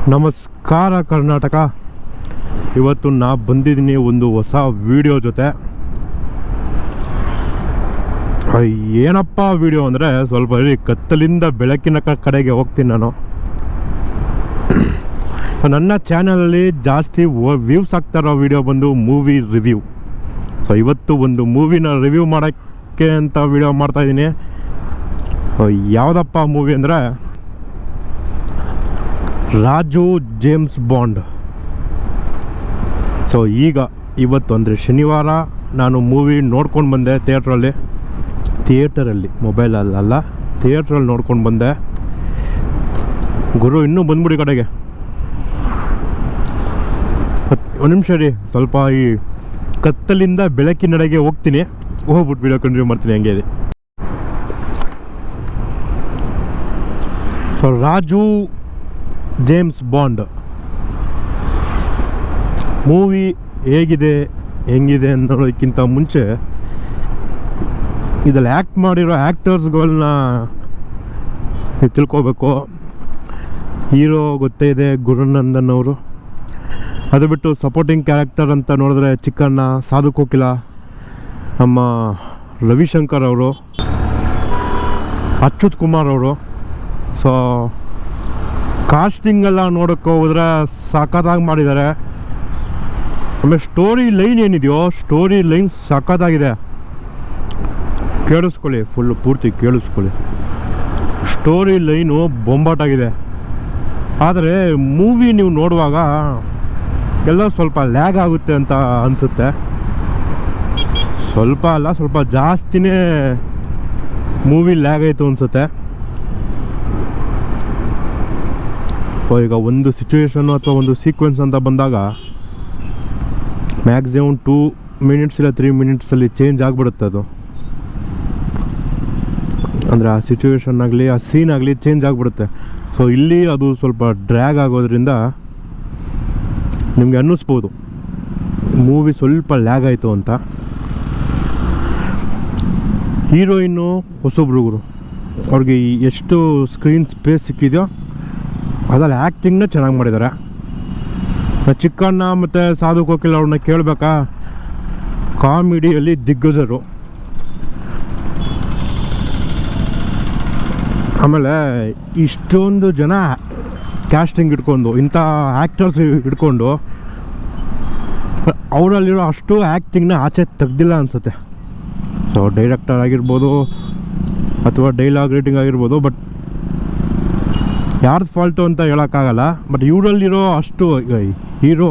ನಮಸ್ಕಾರ ಕರ್ನಾಟಕ. ಇವತ್ತು ನಾ ಬಂದಿದ್ದೀನಿ ಒಂದು ಹೊಸ ವಿಡಿಯೋ ಜೊತೆ. ಏನಪ್ಪ ವಿಡಿಯೋ ಅಂದರೆ ಸ್ವಲ್ಪ ಕತ್ತಲಿಂದ ಬೆಳಕಿನ ಕಡೆಗೆ ಹೋಗ್ತೀನಿ ನಾನು. ನನ್ನ ಚಾನಲಲ್ಲಿ ಜಾಸ್ತಿ ವ್ಯೂಸ್ ಆಗ್ತಾರೋ ವಿಡಿಯೋ ಬಂದು ಮೂವಿ ರಿವ್ಯೂ. ಸೊ ಇವತ್ತು ಒಂದು ಮೂವಿನ ರಿವ್ಯೂ ಮಾಡೋಕ್ಕೆ ಅಂತ ವಿಡಿಯೋ ಮಾಡ್ತಾಯಿದ್ದೀನಿ. ಯಾವುದಪ್ಪ ಮೂವಿ ಅಂದರೆ ರಾಜು ಜೇಮ್ಸ್ ಬಾಂಡ್. ಸೊ ಇವತ್ತು ಅಂದರೆ ಶನಿವಾರ ನಾನು ಮೂವಿ ನೋಡ್ಕೊಂಡು ಬಂದೆ ಥಿಯೇಟರಲ್ಲಿ, ಮೊಬೈಲಲ್ಲ, ಥಿಯೇಟ್ರಲ್ಲಿ ನೋಡ್ಕೊಂಡು ಬಂದೆ. ಗುರು ಇನ್ನೂ ಬಂದ್ಬಿಡಿ ಕಡೆಗೆ. ಒಂದು ನಿಮಿಷ ರೀ, ಸ್ವಲ್ಪ ಈ ಕತ್ತಲಿಂದ ಬೆಳಕಿನೆಡೆಗೆ ಹೋಗ್ತೀನಿ, ಹೋಗ್ಬಿಟ್ಟು ವಿಡಿಯೋ ಕಂಟಿನ್ಯೂ ಮಾಡ್ತೀನಿ ಹಂಗೆ ರೀ. So Raju James bond movie ಹೆಂಗಿದೆ ಅನ್ನೋದಕ್ಕಿಂತ ಮುಂಚೆ ಇದರಲ್ಲಿ ಆ್ಯಕ್ಟ್ ಮಾಡಿರೋ ಆ್ಯಕ್ಟರ್ಸ್ಗಳನ್ನ ತಿಳ್ಕೊಬೇಕು. ಹೀರೋ ಗೊತ್ತೇ ಇದೆ, ಗುರುನಂದನ್ ಅವರು. ಅದು ಬಿಟ್ಟು ಸಪೋರ್ಟಿಂಗ್ ಕ್ಯಾರೆಕ್ಟರ್ ಅಂತ ನೋಡಿದ್ರೆ ಚಿಕ್ಕಣ್ಣ, ಸಾಧು ಕೋಕಿಲ, ನಮ್ಮ ರವಿಶಂಕರ್ ಅವರು, ಅಚ್ಯುತ್ ಕುಮಾರ್ ಅವರು. ಸೊ ಕಾಸ್ಟಿಂಗೆಲ್ಲ ನೋಡೋಕ್ಕೆ ಹೋದ್ರೆ ಸಖತ್ತಾಗಿ ಮಾಡಿದ್ದಾರೆ. ಆಮೇಲೆ ಸ್ಟೋರಿ ಲೈನ್ ಏನಿದೆಯೋ, ಸ್ಟೋರಿ ಲೈನ್ ಸಖತ್ತಾಗಿದೆ. ಕೇಳಿಸ್ಕೊಳ್ಳಿ, ಪೂರ್ತಿ ಕೇಳಿಸ್ಕೊಳ್ಳಿ. ಸ್ಟೋರಿ ಲೈನು ಬೊಂಬಾಟಾಗಿದೆ. ಆದರೆ ಮೂವಿ ನೀವು ನೋಡುವಾಗ ಎಲ್ಲ ಸ್ವಲ್ಪ ಲ್ಯಾಗ್ ಆಗುತ್ತೆ ಅಂತ ಅನಿಸುತ್ತೆ. ಸ್ವಲ್ಪ ಅಲ್ಲ, ಸ್ವಲ್ಪ ಜಾಸ್ತಿನೇ ಮೂವಿ ಲ್ಯಾಗ್ ಆಯಿತು ಅನಿಸುತ್ತೆ. ಈಗ ಒಂದು ಸಿಚುವೇಶನ್ನು ಅಥವಾ ಒಂದು ಸೀಕ್ವೆನ್ಸ್ ಅಂತ ಬಂದಾಗ ಮ್ಯಾಕ್ಸಿಮಮ್ 2 ಮಿನಿಟ್ಸ್ ಇಲ್ಲ 3 ಮಿನಿಟ್ಸಲ್ಲಿ ಚೇಂಜ್ ಆಗಿಬಿಡುತ್ತೆ. ಅದು ಅಂದರೆ ಆ ಸಿಚುವೇಶನ್ ಆಗಲಿ, ಆ ಸೀನ್ ಆಗಲಿ ಚೇಂಜ್ ಆಗಿಬಿಡುತ್ತೆ. ಸೊ ಇಲ್ಲಿ ಅದು ಸ್ವಲ್ಪ ಡ್ರ್ಯಾಗ್ ಆಗೋದ್ರಿಂದ ನಿಮಗೆ ಅನ್ನಿಸ್ಬೋದು ಮೂವಿ ಸ್ವಲ್ಪ ಲ್ಯಾಗ್ ಆಯಿತು ಅಂತ. ಹೀರೋಯಿನ್ನು ಹೊಸಬ್ರುಗುರು, ಅವ್ರಿಗೆ ಎಷ್ಟು ಸ್ಕ್ರೀನ್ ಸ್ಪೇಸ್ ಸಿಕ್ಕಿದೆಯೋ ಅದ್ರಲ್ಲಿ ಆ್ಯಕ್ಟಿಂಗ್ನ ಚೆನ್ನಾಗಿ ಮಾಡಿದ್ದಾರೆ. ಚಿಕ್ಕಣ್ಣ ಮತ್ತು ಸಾಧು ಕೋಕಿಲ್ ಅವ್ರನ್ನ ಕೇಳಬೇಕಾ, ಕಾಮಿಡಿಯಲ್ಲಿ ದಿಗ್ಗಜರು. ಆಮೇಲೆ ಇಷ್ಟೊಂದು ಜನ ಕ್ಯಾಸ್ಟಿಂಗ್ ಇಟ್ಕೊಂಡು, ಇಂಥ ಆ್ಯಕ್ಟರ್ಸ್ ಇಟ್ಕೊಂಡು ಅವರಲ್ಲಿರೋ ಅಷ್ಟು ಆ್ಯಕ್ಟಿಂಗ್ನ ಆಚೆ ತೆಗ್ದಿಲ್ಲ ಅನಿಸುತ್ತೆ. ಸೊ ಡೈರೆಕ್ಟರ್ ಆಗಿರ್ಬೋದು ಅಥವಾ ಡೈಲಾಗ್ ರೈಟಿಂಗ್ ಆಗಿರ್ಬೋದು, ಬಟ್ ಯಾರ್ದು ಫಾಲ್ಟು ಅಂತ ಹೇಳೋಕ್ಕಾಗಲ್ಲ. ಬಟ್ ಇವರಲ್ಲಿರೋ ಅಷ್ಟು ಹೀರೋ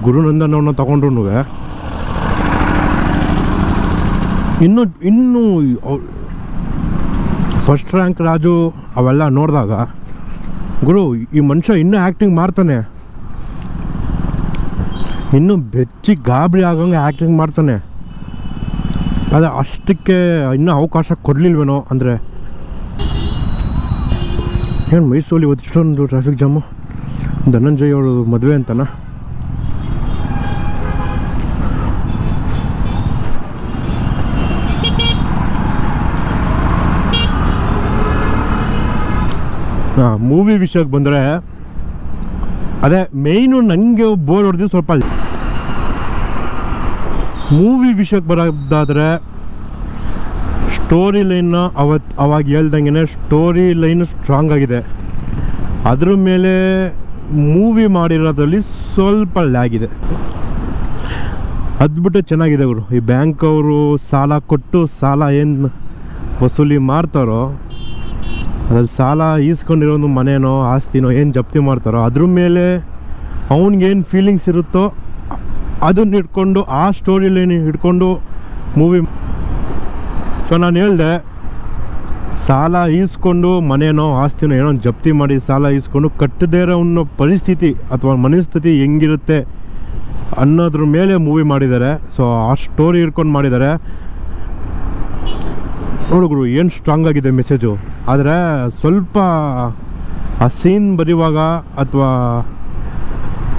ಗುರುನಂದನ್ ಅವ್ರನ್ನ ತೊಗೊಂಡ್ರು ಇನ್ನೂ ಫಸ್ಟ್ ರ್ಯಾಂಕ್ ರಾಜು ಅವೆಲ್ಲ ನೋಡಿದಾಗ ಗುರು ಈ ಮನುಷ್ಯ ಇನ್ನೂ ಆ್ಯಕ್ಟಿಂಗ್ ಮಾಡ್ತಾನೆ, ಇನ್ನೂ ಬೆಚ್ಚಿ ಗಾಬರಿ ಆಗೋಂಗೆ ಆ್ಯಕ್ಟಿಂಗ್ ಮಾಡ್ತಾನೆ. ಅದೇ ಅಷ್ಟಕ್ಕೆ ಇನ್ನೂ ಅವಕಾಶ ಕೊಡಲಿಲ್ವೇನೋ. ಅಂದರೆ ಏನು ಮೈಸೂರಲ್ಲಿ ಇವತ್ತು ಇಷ್ಟೊಂದು ಟ್ರಾಫಿಕ್ ಜಾಮು, ಧನಂಜಯ್ ಅವರು ಮದುವೆ ಅಂತನಾ? ಮೂವಿ ವಿಷಯಕ್ಕೆ ಬಂದರೆ ಅದೇ ಮೇಯ್ನು. ನನಗೆ ಬೋರ್ ಹೊಡೆದು ಸ್ವಲ್ಪ ಮೂವಿ ವಿಷಯಕ್ಕೆ ಬರೋದಾದರೆ ಸ್ಟೋರಿ ಲೈನ್ನ ಅವಾಗ ಹೇಳ್ದಂಗೆ ಸ್ಟೋರಿ ಲೈನು ಸ್ಟ್ರಾಂಗ್ ಆಗಿದೆ. ಅದ್ರ ಮೇಲೆ ಮೂವಿ ಮಾಡಿರೋದ್ರಲ್ಲಿ ಸ್ವಲ್ಪ ಲ್ಯಾಗಿದೆ. ಅದು ಬಿಟ್ಟು ಚೆನ್ನಾಗಿದೆ ಅವರು. ಈ ಬ್ಯಾಂಕ್ ಅವರು ಸಾಲ ಕೊಟ್ಟು ಸಾಲ ಏನು ವಸೂಲಿ ಮಾಡ್ತಾರೋ, ಅದ್ರಲ್ಲಿ ಸಾಲ ಈಸ್ಕೊಂಡಿರೋದು ಮನೇನೋ ಆಸ್ತಿನೋ ಏನು ಜಪ್ತಿ ಮಾಡ್ತಾರೋ ಅದ್ರ ಮೇಲೆ ಅವ್ನಿಗೇನು ಫೀಲಿಂಗ್ಸ್ ಇರುತ್ತೋ ಅದನ್ನ ಹಿಡ್ಕೊಂಡು, ಆ ಸ್ಟೋರಿ ಲೈನ್ ಹಿಡ್ಕೊಂಡು ಮೂವಿ. ಸೊ ನಾನು ಹೇಳಿದೆ, ಸಾಲ ಈಸ್ಕೊಂಡು ಮನೇನೋ ಆಸ್ತಿನೋ ಏನೋ ಜಪ್ತಿ ಮಾಡಿ ಸಾಲ ಈಸ್ಕೊಂಡು ಕಟ್ಟದೇ ಇರೋ ಅನ್ನೋ ಪರಿಸ್ಥಿತಿ ಅಥವಾ ಮನಸ್ಥಿತಿ ಹೆಂಗಿರುತ್ತೆ ಅನ್ನೋದ್ರ ಮೇಲೆ ಮೂವಿ ಮಾಡಿದ್ದಾರೆ. ಸೊ ಆ ಸ್ಟೋರಿ ಹಿಡ್ಕೊಂಡು ಮಾಡಿದ್ದಾರೆ. ನೋಡಿದ್ರು ಏನು ಸ್ಟ್ರಾಂಗ್ ಆಗಿದೆ ಮೆಸೇಜು. ಆದರೆ ಸ್ವಲ್ಪ ಆ ಸೀನ್ ಬರೆಯುವಾಗ ಅಥವಾ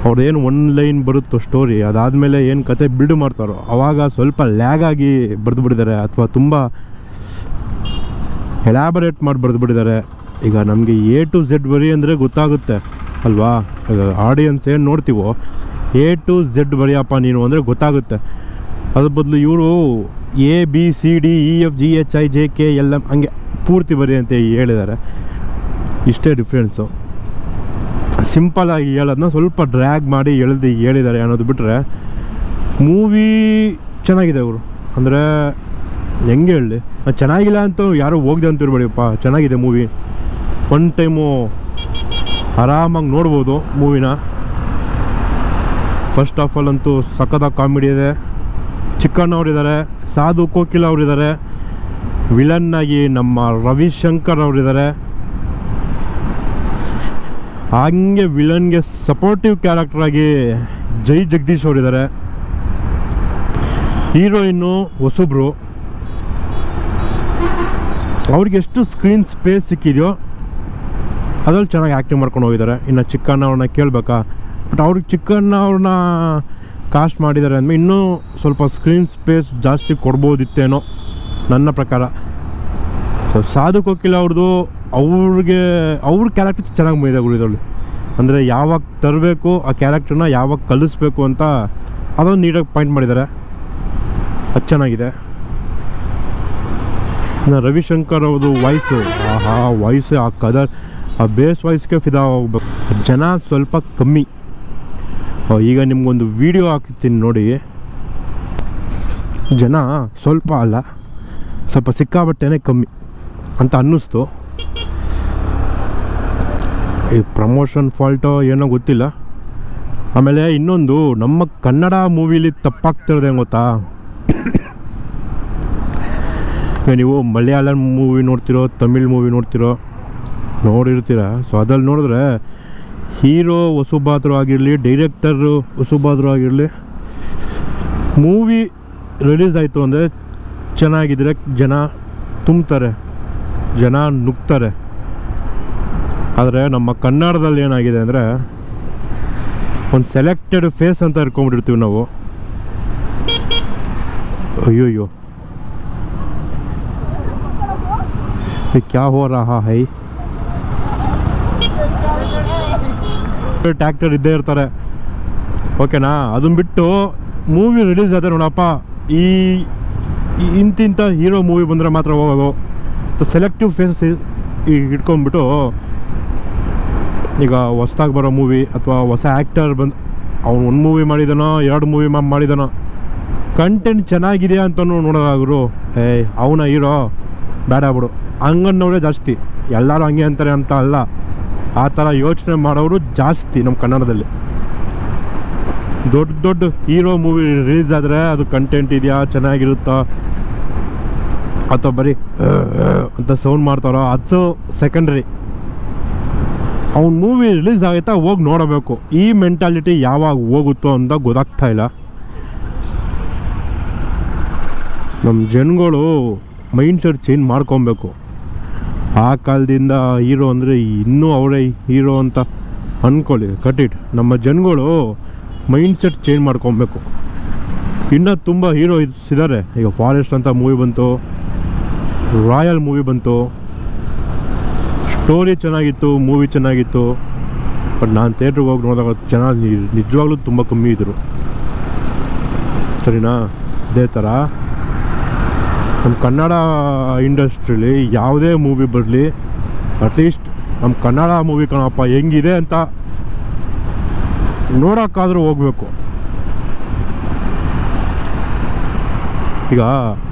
ಅವ್ರದ್ದೇನು ಒಂದು ಲೈನ್ ಬರುತ್ತೋ ಸ್ಟೋರಿ, ಅದಾದಮೇಲೆ ಏನು ಕತೆ ಬಿಲ್ಡ್ ಮಾಡ್ತಾರೋ ಆವಾಗ ಸ್ವಲ್ಪ ಲ್ಯಾಗಾಗಿ ಬರೆದುಬಿಟ್ಟಿದ್ದಾರೆ, ಅಥವಾ ತುಂಬ ಎಲಾಬರೇಟ್ ಮಾಡಿ ಬರೆದುಬಿಟ್ಟಿದ್ದಾರೆ. ಈಗ ನಮಗೆ A to Z ಬರಿ ಅಂದರೆ ಗೊತ್ತಾಗುತ್ತೆ, ಅಲ್ವಾ. ಆಡಿಯನ್ಸ್ ಏನು ನೋಡ್ತೀವೋ A to Z ಬರೆಯಪ್ಪ ನೀನು ಅಂದರೆ ಗೊತ್ತಾಗುತ್ತೆ. ಅದ್ರ ಬದಲು ಇವರು ABCDEFGHIJK ಹಂಗೆ ಪೂರ್ತಿ ಬರಿ ಅಂತ ಹೇಳಿದ್ದಾರೆ. ಇಷ್ಟೇ ಡಿಫ್ರೆನ್ಸು. ಸಿಂಪಲಾಗಿ ಹೇಳೋದನ್ನ ಸ್ವಲ್ಪ ಡ್ರ್ಯಾಗ್ ಮಾಡಿ ಹೇಳಿದ್ದಾರೆ ಅನ್ನೋದು ಬಿಟ್ಟರೆ ಮೂವಿ ಚೆನ್ನಾಗಿದೆ ಅವರು. ಅಂದರೆ ಹೆಂಗೆ ಹೇಳಿ, ಚೆನ್ನಾಗಿಲ್ಲ ಅಂತ ಯಾರೂ ಹೋಗ್ದೆ ಅಂತಿರ್ಬೇಡಿಯಪ್ಪ, ಚೆನ್ನಾಗಿದೆ ಮೂವಿ. ಒನ್ ಟೈಮು ಆರಾಮಾಗಿ ನೋಡ್ಬೋದು ಮೂವಿನ. ಫಸ್ಟ್ ಆಫ್ ಆಲ್ ಅಂತೂ ಸಖತ್ತಾಗಿ ಕಾಮಿಡಿ ಇದೆ. ಚಿಕ್ಕಣ್ಣ ಅವರಿದ್ದಾರೆ, ಸಾಧು ಕೋಕಿಲ ಅವರಿದ್ದಾರೆ, ವಿಲನ್ನಾಗಿ ನಮ್ಮ ರವಿಶಂಕರ್ ಅವರಿದ್ದಾರೆ, ಹಂಗೆ ವಿಲನ್ಗೆ ಸಪೋರ್ಟಿವ್ ಕ್ಯಾರೆಕ್ಟ್ರಾಗಿ ಜೈ ಜಗದೀಶ್ ಅವರಿದ್ದಾರೆ. ಹೀರೋಯಿನ್ನು ಹೊಸಬ್ರು, ಅವ್ರಿಗೆ ಎಷ್ಟು ಸ್ಕ್ರೀನ್ ಸ್ಪೇಸ್ ಸಿಕ್ಕಿದೆಯೋ ಅದ್ರಲ್ಲಿ ಚೆನ್ನಾಗಿ ಆ್ಯಕ್ಟಿಂಗ್ ಮಾಡ್ಕೊಂಡು ಹೋಗಿದ್ದಾರೆ. ಇನ್ನು ಚಿಕ್ಕಣ್ಣ ಅವ್ರನ್ನ ಕೇಳಬೇಕಾ, ಬಟ್ ಅವ್ರಿಗೆ ಚಿಕ್ಕಣ್ಣ ಅವ್ರನ್ನ ಕಾಸ್ಟ್ ಮಾಡಿದ್ದಾರೆ ಅಂದಮೇಲೆ ಇನ್ನೂ ಸ್ವಲ್ಪ ಸ್ಕ್ರೀನ್ ಸ್ಪೇಸ್ ಜಾಸ್ತಿ ಕೊಡ್ಬೋದಿತ್ತೇನೋ ನನ್ನ ಪ್ರಕಾರ. ಸೊ ಸಾಧು ಕೋಕಿಲ ಅವ್ರದ್ದು ಅವ್ರ ಕ್ಯಾರೆಕ್ಟರ್ ಚೆನ್ನಾಗಿ ಬಂದಿದೆ ಇದರಲ್ಲಿ. ಅಂದರೆ ಯಾವಾಗ ತರಬೇಕು ಆ ಕ್ಯಾರೆಕ್ಟರ್ನ ಯಾವಾಗ ಕಲಿಸ್ಬೇಕು ಅಂತ ಅದೊಂದು ನೀಟಾಗಿ ಪಾಯಿಂಟ್ ಮಾಡಿದ್ದಾರೆ, ಅದು ಚೆನ್ನಾಗಿದೆ. ಇನ್ನು ರವಿಶಂಕರ್ ಅವ್ರದ್ದು ವಾಯ್ಸು, ವಾಯ್ಸು ಆ ಕದರ್ ಆ ಬೇಸ್ ವಾಯ್ಸ್ಗೆ ಫಿದಾ ಹೋಗ್ಬೇಕು. ಜನ ಸ್ವಲ್ಪ ಕಮ್ಮಿ. ಈಗ ನಿಮ್ಗೊಂದು ವಿಡಿಯೋ ಹಾಕ್ತೀನಿ ನೋಡಿ. ಜನ ಸ್ವಲ್ಪ ಅಲ್ಲ, ಸ್ವಲ್ಪ ಸಿಕ್ಕಾಬಟ್ಟೆನೇ ಕಮ್ಮಿ ಅಂತ ಅನ್ನಿಸ್ತು. ಈ ಪ್ರಮೋಷನ್ ಫಾಲ್ಟೋ ಏನೋ ಗೊತ್ತಿಲ್ಲ. ಆಮೇಲೆ ಇನ್ನೊಂದು, ನಮ್ಮ ಕನ್ನಡ ಮೂವಿಲಿ ತಪ್ಪಾಗ್ತಿರೋದು ಗೊತ್ತಾ, ನೀವು ಮಲಯಾಳಂ ಮೂವಿ ನೋಡ್ತಿರೋ, ತಮಿಳ್ ಮೂವಿ ನೋಡಿರ್ತೀರ. ಸೊ ಅದ್ರಲ್ಲಿ ನೋಡಿದ್ರೆ ಹೀರೋ ಹೊಸಬಾದ್ರು ಆಗಿರಲಿ, ಡೈರೆಕ್ಟರು ಹೊಸಬಾದ್ರು ಆಗಿರಲಿ, ಮೂವಿ ರಿಲೀಸ್ ಆಯಿತು ಅಂದರೆ ಚೆನ್ನಾಗಿದ್ರೆ ಜನ ತುಂಬ್ತಾರೆ, ಜನ ನುಗ್ತಾರೆ. ಆದರೆ ನಮ್ಮ ಕನ್ನಡದಲ್ಲಿ ಏನಾಗಿದೆ ಅಂದರೆ ಒಂದು ಸೆಲೆಕ್ಟೆಡ್ ಫೇಸ್ ಅಂತ ಇಟ್ಕೊಂಡ್ಬಿಟ್ಟಿರ್ತೀವಿ ನಾವು. ಅಯ್ಯೋ ಕ್ಯಾ ಹೋ ರಹಾ ಹೈ, ಟ್ಯಾಕ್ಟರ್ ಇದ್ದೇ ಇರ್ತಾರೆ, ಓಕೆನಾ. ಅದನ್ನ ಬಿಟ್ಟು ಮೂವಿ ರಿಲೀಸ್ ಆದ್ರೆ ನೋಡಪ್ಪ, ಈ ಇಂತಿಂಥ ಹೀರೋ ಮೂವಿ ಬಂದರೆ ಮಾತ್ರ ಹೋಗೋದು. ಸೆಲೆಕ್ಟಿವ್ ಫೇಸ್ ಇಟ್ಕೊಂಡ್ಬಿಟ್ಟು ಈಗ ಹೊಸ್ದಾಗಿ ಬರೋ ಮೂವಿ ಅಥವಾ ಹೊಸ ಆ್ಯಕ್ಟರ್ ಬಂದು ಅವ್ನು ಒಂದು ಮೂವಿ ಮಾಡಿದಾನೋ, 2 ಮೂವಿ ಮಾಡಿದಾನೋ, ಕಂಟೆಂಟ್ ಚೆನ್ನಾಗಿದೆಯಾ ಅಂತಲೂ ನೋಡೋದಾದ್ರು ಅವನ ಹೀರೋ ಬೇಡ ಬಿಡು ಹಂಗನ್ನೋರೇ ಜಾಸ್ತಿ. ಎಲ್ಲರೂ ಹಂಗೆ ಅಂತಾರೆ ಅಂತ ಅಲ್ಲ, ಆ ಥರ ಯೋಚನೆ ಮಾಡೋರು ಜಾಸ್ತಿ ನಮ್ಮ ಕನ್ನಡದಲ್ಲಿ. ದೊಡ್ಡ ಹೀರೋ ಮೂವಿ ರಿಲೀಸ್ ಆದರೆ ಅದು ಕಂಟೆಂಟ್ ಇದೆಯಾ, ಚೆನ್ನಾಗಿರುತ್ತಾ, ಅಥವಾ ಬರೀ ಅಂತ ಸೌಂಡ್ ಮಾಡ್ತಾರೋ ಅದು ಸೆಕೆಂಡ್ರಿ. ಅವ್ನ ಮೂವಿ ರಿಲೀಸ್ ಆಗುತ್ತಾ ಹೋಗಿ ನೋಡಬೇಕು. ಈ ಮೆಂಟಾಲಿಟಿ ಯಾವಾಗ ಹೋಗುತ್ತೋ ಅಂತ ಗೊತ್ತಾಗ್ತಾ ಇಲ್ಲ. ನಮ್ಮ ಜನಗಳು ಮೈಂಡ್ ಸೆಟ್ ಚೇಂಜ್ ಮಾಡ್ಕೊಬೇಕು. ಆ ಕಾಲದಿಂದ ಹೀರೋ ಅಂದರೆ ಇನ್ನೂ ಅವರೇ ಹೀರೋ ಅಂತ ಅಂದ್ಕೊಳ್ಳಿ, ಕಟ್ಟಿಟ್. ನಮ್ಮ ಜನಗಳು ಮೈಂಡ್ ಸೆಟ್ ಚೇಂಜ್ ಮಾಡ್ಕೊಬೇಕು. ಇನ್ನೂ ತುಂಬ ಹೀರೋಯಿನ್ಸ್ ಇದ್ದಾರೆ. ಈಗ ಫಾರೆಸ್ಟ್ ಅಂತ ಮೂವಿ ಬಂತು, ರಾಯಲ್ ಮೂವಿ ಬಂತು, ಸ್ಟೋರಿ ಚೆನ್ನಾಗಿತ್ತು, ಮೂವಿ ಚೆನ್ನಾಗಿತ್ತು. ಬಟ್ ನಾನು ಥಿಯೇಟ್ರಿಗೆ ಹೋಗಿ ನೋಡಿದಾಗ ಜನ ನಿಜವಾಗ್ಲೂ ತುಂಬ ಕಮ್ಮಿ ಇದ್ದರು, ಸರಿನಾ. ಅದೇ ಥರ ನಮ್ಮ ಕನ್ನಡ ಇಂಡಸ್ಟ್ರೀಲಿ ಯಾವುದೇ ಮೂವಿ ಬರಲಿ, ಅಟ್ಲೀಸ್ಟ್ ನಮ್ಮ ಕನ್ನಡ ಮೂವಿ ಕಣಪ್ಪ ಹೆಂಗಿದೆ ಅಂತ ನೋಡೋಕ್ಕಾದ್ರೂ ಹೋಗಬೇಕು. ಈಗ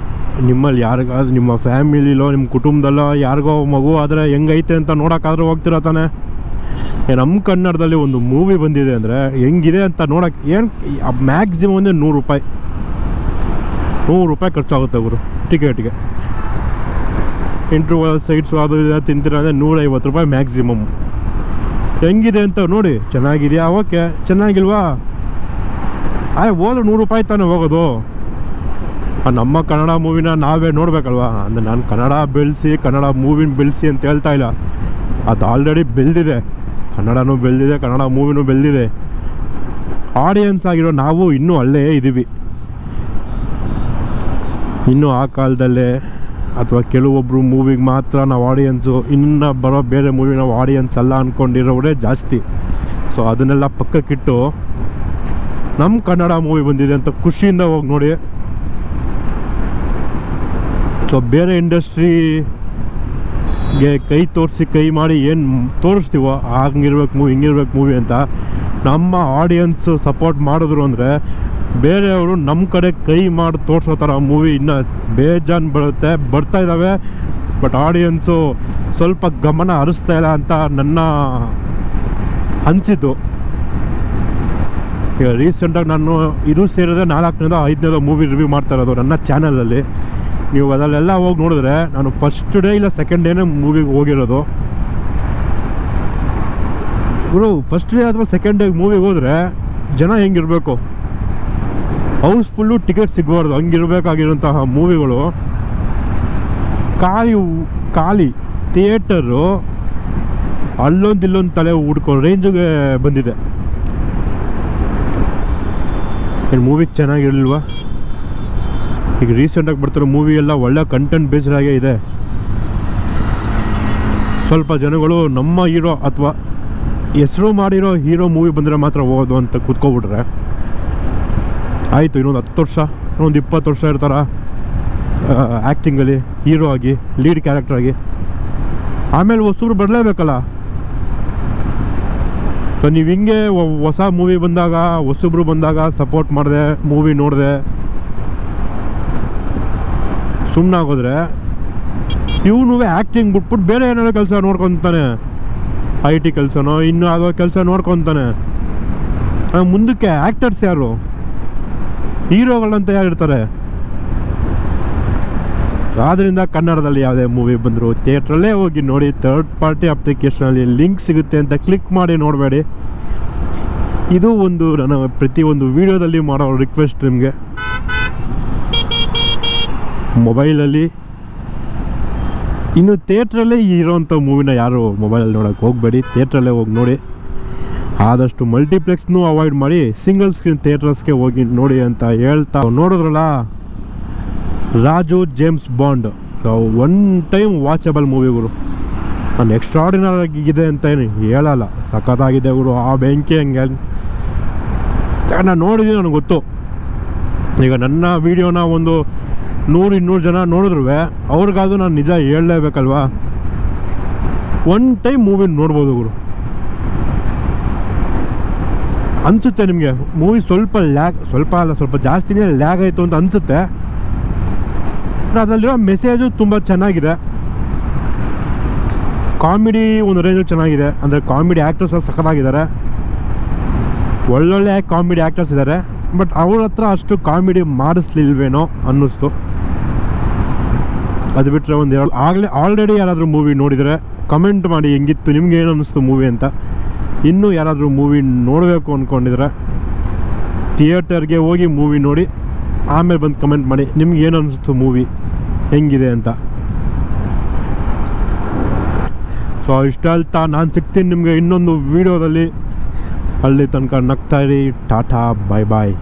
ನಿಮ್ಮಲ್ಲಿ ಯಾರಿಗಾದ್ರೂ, ನಿಮ್ಮ ಫ್ಯಾಮಿಲಿಲೋ ನಿಮ್ಮ ಕುಟುಂಬದಲ್ಲೋ ಯಾರಿಗೋ ಮಗು ಆದರೆ ಹೆಂಗೈತೆ ಅಂತ ನೋಡೋಕ್ಕಾದ್ರೂ ಹೋಗ್ತಿರೋ ತಾನೆ. ನಮ್ಮ ಕನ್ನಡದಲ್ಲಿ ಒಂದು ಮೂವಿ ಬಂದಿದೆ ಅಂದರೆ ಹೆಂಗಿದೆ ಅಂತ ನೋಡೋಕ್ಕೆ ಏನು ಮ್ಯಾಕ್ಸಿಮಮ್ ಅಂದರೆ ₹100 ಖರ್ಚಾಗುತ್ತೆ ಅವರು ಟಿಕೆಟ್ಗೆ. ಇಂಟ್ರ್ವಲ್ ಸೈಟ್ಸು ಅದು ಇದು ತಿಂತೀರ ಅಂದರೆ ₹150 ಮ್ಯಾಕ್ಸಿಮಮ್. ಹೆಂಗಿದೆ ಅಂತ ನೋಡಿ, ಚೆನ್ನಾಗಿದೆಯಾ ಓಕೆ, ಚೆನ್ನಾಗಿಲ್ವಾ ಹೋದ್ರೆ ₹100 ತಾನೇ ಹೋಗೋದು. ನಮ್ಮ ಕನ್ನಡ ಮೂವಿನ ನಾವೇ ನೋಡಬೇಕಲ್ವಾ. ಅಂದರೆ ನಾನು ಕನ್ನಡ ಬೆಳೆಸಿ, ಕನ್ನಡ ಮೂವಿನ ಬೆಳೆಸಿ ಅಂತ ಹೇಳ್ತಾ ಇಲ್ಲ, ಅದು ಆಲ್ರೆಡಿ ಬೆಳೆದಿದೆ. ಕನ್ನಡನೂ ಬೆಳೆದಿದೆ, ಕನ್ನಡ ಮೂವಿನೂ ಬೆಳೆದಿದೆ. ಆಡಿಯನ್ಸ್ ಆಗಿರೋ ನಾವು ಇನ್ನೂ ಅಲ್ಲೇ ಇದ್ದೀವಿ. ಇನ್ನೂ ಆ ಕಾಲದಲ್ಲೇ ಅಥವಾ ಕೆಲವೊಬ್ಬರು ಮೂವಿಗೆ ಮಾತ್ರ ನಾವು ಆಡಿಯನ್ಸು, ಇನ್ನು ಬರೋ ಬೇರೆ ಮೂವಿ ನಾವು ಆಡಿಯನ್ಸ್ ಅಲ್ಲ ಅಂದ್ಕೊಂಡಿರೋರೇ ಜಾಸ್ತಿ. ಸೊ ಅದನ್ನೆಲ್ಲ ಪಕ್ಕಕ್ಕಿಟ್ಟು ನಮ್ಮ ಕನ್ನಡ ಮೂವಿ ಬಂದಿದೆ ಅಂತ ಖುಷಿಯಿಂದ ಹೋಗಿ ನೋಡಿ. ಸೊ ಬೇರೆ ಇಂಡಸ್ಟ್ರಿಗೆ ಕೈ ಮಾಡಿ ಏನು ತೋರಿಸ್ತೀವೋ ಹಂಗಿರ್ಬೇಕು ಮೂವಿ ಹಿಂಗಿರ್ಬೇಕು ಮೂವಿ ಅಂತ ನಮ್ಮ ಆಡಿಯನ್ಸು ಸಪೋರ್ಟ್ ಮಾಡಿದ್ರು ಅಂದರೆ ಬೇರೆಯವರು ನಮ್ಮ ಕಡೆ ಕೈ ಮಾಡಿ ತೋರಿಸೋ ಥರ ಮೂವಿ ಇನ್ನೂ ಬೇಜಾನ್ ಬರ್ತಾ ಇದ್ದಾವೆ. ಬಟ್ ಆಡಿಯನ್ಸು ಸ್ವಲ್ಪ ಗಮನ ಹರಿಸ್ತಾ ಇಲ್ಲ ಅಂತ ನನ್ನ ಅನಿಸಿತು. ಈಗ ರೀಸೆಂಟಾಗಿ ನಾನು ಇದು ಸೇರಿದ್ರೆ 4ನೇದೋ 5ನೇದೋ ಮೂವಿ ರಿವ್ಯೂ ಮಾಡ್ತಾ ಇರೋದು ನನ್ನ ಚಾನಲಲ್ಲಿ. ನೀವು ಅದರಲ್ಲೆಲ್ಲ ಹೋಗಿ ನೋಡಿದ್ರೆ ನಾನು ಫಸ್ಟ್ ಡೇ ಇಲ್ಲ ಸೆಕೆಂಡ್ ಡೇನೇ ಮೂವಿಗೆ ಹೋಗಿರೋದು. ಗುರು ಫಸ್ಟ್ ಡೇ ಅಥವಾ ಸೆಕೆಂಡ್ ಡೇಗೆ ಮೂವಿಗೆ ಹೋದರೆ ಜನ ಹೆಂಗಿರಬೇಕು, ಹೌಸ್ಫುಲ್ಲು ಟಿಕೆಟ್ ಸಿಗಬಾರ್ದು ಹಂಗಿರಬೇಕಾಗಿರೋಂತಹ ಮೂವಿಗಳು ಖಾಲಿ ಥಿಯೇಟರು ಅಲ್ಲೊಂದು ತಲೆ ಹುಡ್ಕೋ ರೇಂಜಿಗೆ ಬಂದಿದೆ. ಏನು ಮೂವಿ ಚೆನ್ನಾಗಿರಲಿಲ್ವಾ? ಈಗ ರೀಸೆಂಟಾಗಿ ಬರ್ತಿರೋ ಮೂವಿ ಎಲ್ಲ ಒಳ್ಳೆ ಕಂಟೆಂಟ್ ಬೇಸ್ಡ್ ಆಗೇ ಇದೆ. ಸ್ವಲ್ಪ ಜನಗಳು ನಮ್ಮ ಹೀರೋ ಅಥವಾ ಹೆಸರು ಮಾಡಿರೋ ಹೀರೋ ಮೂವಿ ಬಂದರೆ ಮಾತ್ರ ಹೋಗೋದು ಅಂತ ಕೂತ್ಕೊಬಿಟ್ರೆ ಆಯಿತು. ಇನ್ನೊಂದು 10 ವರ್ಷ ಇನ್ನೊಂದು 20 ವರ್ಷ ಇರ್ತಾರ ಆ್ಯಕ್ಟಿಂಗಲ್ಲಿ ಹೀರೋ ಆಗಿ ಲೀಡ್ ಕ್ಯಾರೆಕ್ಟ್ರಾಗಿ. ಆಮೇಲೆ ಹೊಸಬ್ರು ಬರಲೇಬೇಕಲ್ಲ. ಸೊ ನೀವು ಹಿಂಗೆ ಹೊಸ ಮೂವಿ ಬಂದಾಗ ಹೊಸಬ್ರು ಬಂದಾಗ ಸಪೋರ್ಟ್ ಮಾಡಿದೆ ಮೂವಿ ನೋಡಿದೆ ಸುಮ್ಮನಾಗೋದ್ರೆ ಇವನು ಆ್ಯಕ್ಟಿಂಗ್ ಬಿಟ್ಬಿಟ್ಟು ಬೇರೆ ಏನಾದ್ರು ಕೆಲಸ ನೋಡ್ಕೊತಾನೆ, IT ಕೆಲಸನೋ ಇನ್ನೂ ಯಾವುದೋ ಕೆಲಸ ನೋಡ್ಕೊತಾನೆ. ಮುಂದಕ್ಕೆ ಆ್ಯಕ್ಟರ್ಸ್ ಯಾರು, ಹೀರೋಗಳಂತ ಯಾರು ಇರ್ತಾರೆ? ಆದ್ದರಿಂದ ಕನ್ನಡದಲ್ಲಿ ಯಾವುದೇ ಮೂವಿ ಬಂದರು ಥಿಯೇಟ್ರಲ್ಲೇ ಹೋಗಿ ನೋಡಿ. ಥರ್ಡ್ ಪಾರ್ಟಿ ಅಪ್ಲಿಕೇಶನಲ್ಲಿ ಲಿಂಕ್ ಸಿಗುತ್ತೆ ಅಂತ ಕ್ಲಿಕ್ ಮಾಡಿ ನೋಡಬೇಡಿ. ಇದು ಒಂದು ನನ್ನ ಪ್ರತಿಯೊಂದು ವೀಡಿಯೋದಲ್ಲಿ ಮಾಡೋ ರಿಕ್ವೆಸ್ಟ್ ನಿಮಗೆ. ಮೊಬೈಲಲ್ಲಿ ಇನ್ನು ಥಿಯೇಟ್ರಲ್ಲೇ ಇರೋವಂಥ ಮೂವಿನ ಯಾರು ಮೊಬೈಲಲ್ಲಿ ನೋಡೋಕ್ಕೆ ಹೋಗಬೇಡಿ, ಥಿಯೇಟ್ರಲ್ಲೇ ಹೋಗಿ ನೋಡಿ. ಆದಷ್ಟು ಮಲ್ಟಿಪ್ಲೆಕ್ಸ್ನೂ ಅವಾಯ್ಡ್ ಮಾಡಿ ಸಿಂಗಲ್ ಸ್ಕ್ರೀನ್ ಥಿಯೇಟರ್ಸ್ಗೆ ಹೋಗಿ ನೋಡಿ ಅಂತ ಹೇಳ್ತಾ ನೋಡಿದ್ರಲ್ಲ Raju James bond one time watchable ಮೂವಿಗಳು. ನಾನು ಎಕ್ಸ್ಟ್ರಾರ್ಡಿನರಿ ಆಗಿದೆ ಅಂತ ಏನು ಹೇಳಲ್ಲ, ಸಖತ್ತಾಗಿದೆ ಗುರು. ಆ ಬೆಂಕಿ ಹಂಗೆ ನಾನು ನೋಡಿದ್ದೀನಿ, ನನಗೆ ಗೊತ್ತು. ಈಗ ನನ್ನ ವೀಡಿಯೋನ ಒಂದು 100-200 ಜನ ನೋಡಿದ್ರು ಅವ್ರಿಗಾದ್ರೂ ನಾನು ನಿಜ ಹೇಳಲೇಬೇಕಲ್ವಾ. ಒನ್ ಟೈಮ್ ಮೂವಿ ನೋಡ್ಬೋದು ಗುರು. ಅನಿಸುತ್ತೆ ನಿಮಗೆ ಮೂವಿ ಸ್ವಲ್ಪ ಜಾಸ್ತಿನೇ ಲ್ಯಾಗ್ ಆಯಿತು ಅಂತ ಅನಿಸುತ್ತೆ. ಅದರಲ್ಲಿರೋ ಮೆಸೇಜು ತುಂಬ ಚೆನ್ನಾಗಿದೆ. ಕಾಮಿಡಿ ಒಂದು ರೇಂಜು ಚೆನ್ನಾಗಿದೆ. ಅಂದರೆ ಕಾಮಿಡಿ ಆ್ಯಕ್ಟರ್ಸ್ ಸಖತ್ತಾಗಿದ್ದಾರೆ, ಒಳ್ಳೊಳ್ಳೆ ಕಾಮಿಡಿ ಆ್ಯಕ್ಟರ್ಸ್ ಇದ್ದಾರೆ. ಬಟ್ ಅವ್ರ ಹತ್ರ ಅಷ್ಟು ಕಾಮಿಡಿ ಮಾಡಿಸ್ಲಿಲ್ವೇನೋ ಅನ್ನಿಸ್ತು. ಅದು ಬಿಟ್ಟರೆ ಒಂದು ಆಲ್ರೆಡಿ ಯಾರಾದರೂ ಮೂವಿ ನೋಡಿದರೆ ಕಮೆಂಟ್ ಮಾಡಿ ಹೆಂಗಿತ್ತು, ನಿಮ್ಗೆ ಏನು ಅನ್ನಿಸ್ತು ಮೂವಿ ಅಂತ. ಇನ್ನೂ ಯಾರಾದರೂ ಮೂವಿ ನೋಡಬೇಕು ಅಂದ್ಕೊಂಡಿದ್ರೆ ಥಿಯೇಟರ್ಗೆ ಹೋಗಿ ಮೂವಿ ನೋಡಿ ಆಮೇಲೆ ಬಂದು ಕಮೆಂಟ್ ಮಾಡಿ ನಿಮ್ಗೆ ಏನು ಅನ್ನಿಸ್ತು ಮೂವಿ ಹೆಂಗಿದೆ ಅಂತ. ಸೊ ಇಷ್ಟ ಅಲ್ತಾ ನಾನು ಸಿಗ್ತೀನಿ ನಿಮಗೆ ಇನ್ನೊಂದು ವೀಡಿಯೋದಲ್ಲಿ. ಅಲ್ಲಿ ತನಕ ನಗ್ತಾ ಇರಿ. ಟಾಟಾ, ಬಾಯ್ ಬಾಯ್.